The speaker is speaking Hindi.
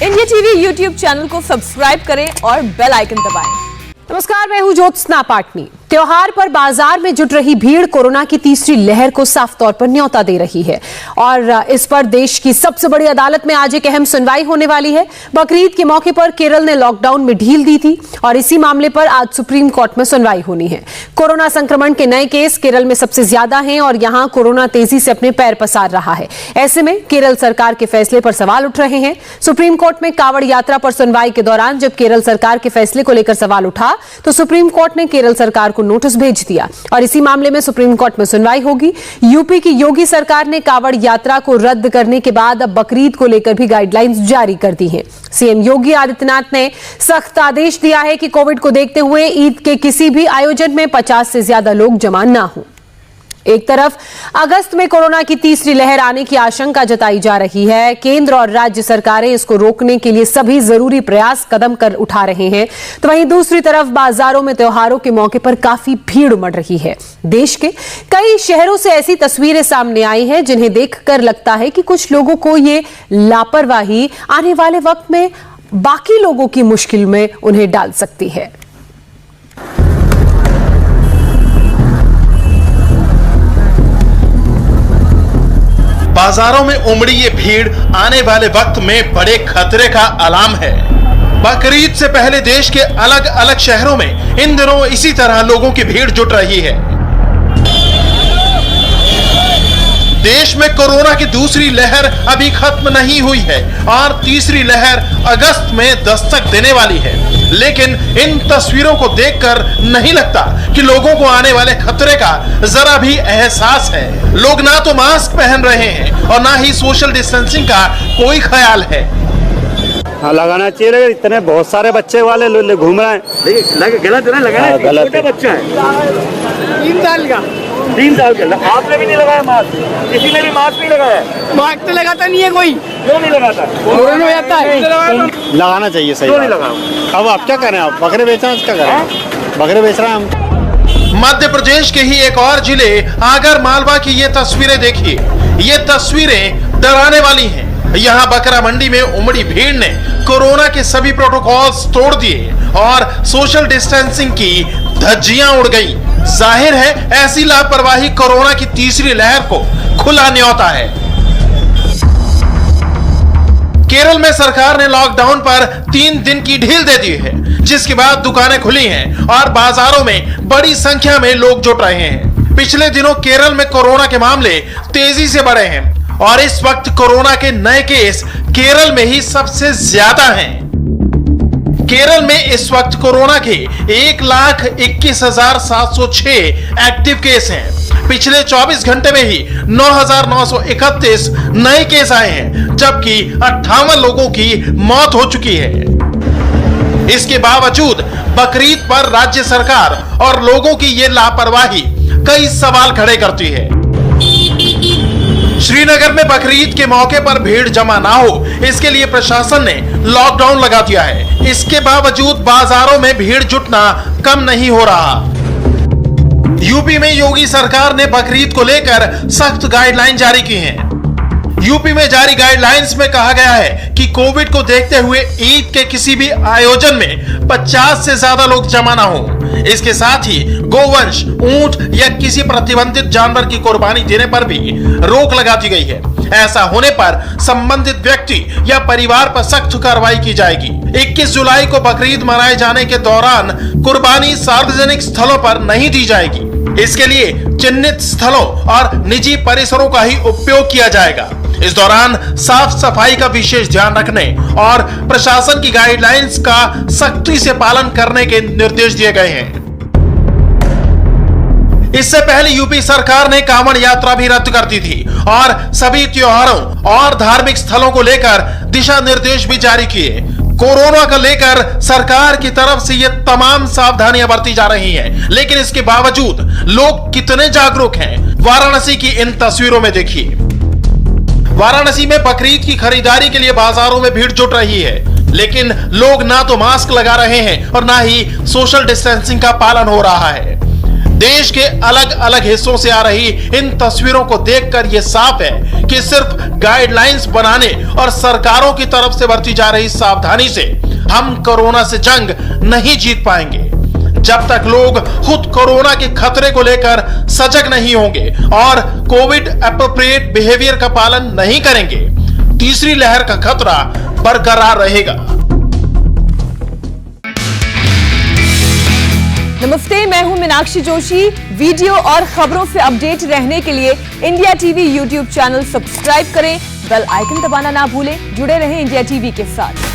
इंडिया टीवी यूट्यूब चैनल को सब्सक्राइब करें और बेल आइकन दबाएं। नमस्कार, मैं हूं ज्योत्सना पाटनी। त्योहार पर बाजार में जुट रही भीड़ कोरोना की तीसरी लहर को साफ तौर पर न्योता दे रही है और इस पर देश की सबसे बड़ी अदालत में आज एक अहम सुनवाई होने वाली है। बकरीद के मौके पर केरल ने लॉकडाउन में ढील दी थी और इसी मामले पर आज सुप्रीम कोर्ट में सुनवाई होनी है। कोरोना संक्रमण के नए केस केरल में सबसे ज्यादा हैं और यहां कोरोना तेजी से अपने पैर पसार रहा है। ऐसे में केरल सरकार के फैसले पर सवाल उठ रहे हैं। सुप्रीम कोर्ट में कावड़ यात्रा पर सुनवाई के दौरान जब केरल सरकार के फैसले को लेकर सवाल उठा तो सुप्रीम कोर्ट ने केरल सरकार को नोटिस भेज दिया और इसी मामले में सुप्रीम कोर्ट में सुनवाई होगी। यूपी की योगी सरकार ने कावड़ यात्रा को रद्द करने के बाद अब बकरीद को लेकर भी गाइडलाइंस जारी कर दी हैं। सीएम योगी आदित्यनाथ ने सख्त आदेश दिया है कि कोविड को देखते हुए ईद के किसी भी आयोजन में 50 से ज्यादा लोग जमा ना हो। एक तरफ अगस्त में कोरोना की तीसरी लहर आने की आशंका जताई जा रही है। केंद्र और राज्य सरकारें इसको रोकने के लिए सभी जरूरी प्रयास कदम कर उठा रहे हैं, तो वहीं दूसरी तरफ बाजारों में त्योहारों के मौके पर काफी भीड़ उमड़ रही है। देश के कई शहरों से ऐसी तस्वीरें सामने आई हैं जिन्हें देखकर लगता है कि कुछ लोगों को ये लापरवाही आने वाले वक्त में बाकी लोगों की मुश्किल में उन्हें डाल सकती है। बाजारों में उमड़ी ये भीड़ आने वाले वक्त में बड़े खतरे का अलार्म है। बकरीद से पहले देश के अलग अलग शहरों में इन दिनों इसी तरह लोगों की भीड़ जुट रही है। देश में कोरोना की दूसरी लहर अभी खत्म नहीं हुई है और तीसरी लहर अगस्त में दस्तक देने वाली है, लेकिन इन तस्वीरों को देखकर नहीं लगता कि लोगों को आने वाले खतरे का जरा भी एहसास है। लोग ना तो मास्क पहन रहे हैं और ना ही सोशल डिस्टेंसिंग का कोई ख्याल है। हाँ, लगाना चाहिए। इतने बहुत सारे बच्चे वाले घूम रहे हैं। गलत है ना, लगाना गलत है। बच्चा है 3 साल का। 3 साल का। आपने भी नहीं लगाया मास्क? किसी ने भी मास्क नहीं लगाया? मास्क तो लगाता नहीं है कोई। क्यों नहीं लगाता? कोरोना हो जाता है। लगाना चाहिए। सही नहीं लगा। अब आप क्या करें? आप बकरे बेच रहे हैं, क्या करें? बकरे बेच रहे हैं हम। मध्य प्रदेश के ही एक और जिले आगर मालवा की ये तस्वीरें देखिए। ये तस्वीरें डराने वाली हैं। यहाँ बकरा मंडी में उमड़ी भीड़ ने कोरोना के सभी प्रोटोकॉल्स तोड़ दिए और सोशल डिस्टेंसिंग की धज्जियां उड़ गई। जाहिर है ऐसी लापरवाही कोरोना की तीसरी लहर को खुला न्योता है। केरल में सरकार ने लॉकडाउन पर 3 दिन की ढील दे दी है, जिसके बाद दुकानें खुली हैं और बाजारों में बड़ी संख्या में लोग जुट रहे हैं। पिछले दिनों केरल में कोरोना के मामले तेजी से बढ़े हैं और इस वक्त कोरोना के नए केस केरल में ही सबसे ज्यादा हैं। केरल में इस वक्त कोरोना के 1,21,706 एक्टिव केस हैं। पिछले 24 घंटे में ही 9,931 नए केस आए हैं, जबकि 58 लोगों की मौत हो चुकी है। इसके बावजूद बकरीद पर राज्य सरकार और लोगों की ये लापरवाही कई सवाल खड़े करती है। श्रीनगर में बकरीद के मौके पर भीड़ जमा ना हो, इसके लिए प्रशासन ने लॉकडाउन लगा दिया है। इसके बावजूद बाजारों में भीड़ जुटना कम नहीं हो रहा। यूपी में योगी सरकार ने बकरीद को लेकर सख्त गाइडलाइन जारी की हैं। यूपी में जारी गाइडलाइंस में कहा गया है कि कोविड को देखते हुए ईद के किसी भी आयोजन में 50 से ज्यादा लोग जमा ना हो। इसके साथ ही गोवंश, ऊंट या किसी प्रतिबंधित जानवर की कुर्बानी देने पर भी रोक लगा दी गई है। ऐसा होने पर संबंधित व्यक्ति या परिवार पर सख्त कार्रवाई की जाएगी। 21 जुलाई को बकरीद मनाए जाने के दौरान कुर्बानी सार्वजनिक स्थलों पर नहीं दी जाएगी। इसके लिए चिन्हित स्थलों और निजी परिसरों का ही उपयोग किया जाएगा। इस दौरान साफ सफाई का विशेष ध्यान रखने और प्रशासन की गाइडलाइंस का सख्ती से पालन करने के निर्देश दिए गए हैं। इससे पहले यूपी सरकार ने कांवड़ यात्रा भी रद्द कर दी थी और सभी त्योहारों और धार्मिक स्थलों को लेकर दिशा निर्देश भी जारी किए। कोरोना को लेकर सरकार की तरफ से ये तमाम सावधानियां बरती जा रही हैं, लेकिन इसके बावजूद लोग कितने जागरूक हैं, वाराणसी की इन तस्वीरों में देखिए। वाराणसी में बकरीद की खरीदारी के लिए बाजारों में भीड़ जुट रही है, लेकिन लोग ना तो मास्क लगा रहे हैं और ना ही सोशल डिस्टेंसिंग का पालन हो रहा है। देश के अलग अलग हिस्सों से आ रही इन तस्वीरों को देखकर यह साफ है कि सिर्फ गाइडलाइंस बनाने और सरकारों की तरफ से बरती जा रही सावधानी से हम कोरोना से जंग नहीं जीत पाएंगे। जब तक लोग खुद कोरोना के खतरे को लेकर सजग नहीं होंगे और कोविड एप्रोप्रिएट बिहेवियर का पालन नहीं करेंगे, तीसरी लहर का खतरा बरकरार रहेगा। नमस्ते, मैं हूं मीनाक्षी जोशी। वीडियो और खबरों से अपडेट रहने के लिए India TV YouTube channel subscribe करें, बेल आइकन दबाना ना भूलें। जुड़े रहें इंडिया टीवी के साथ।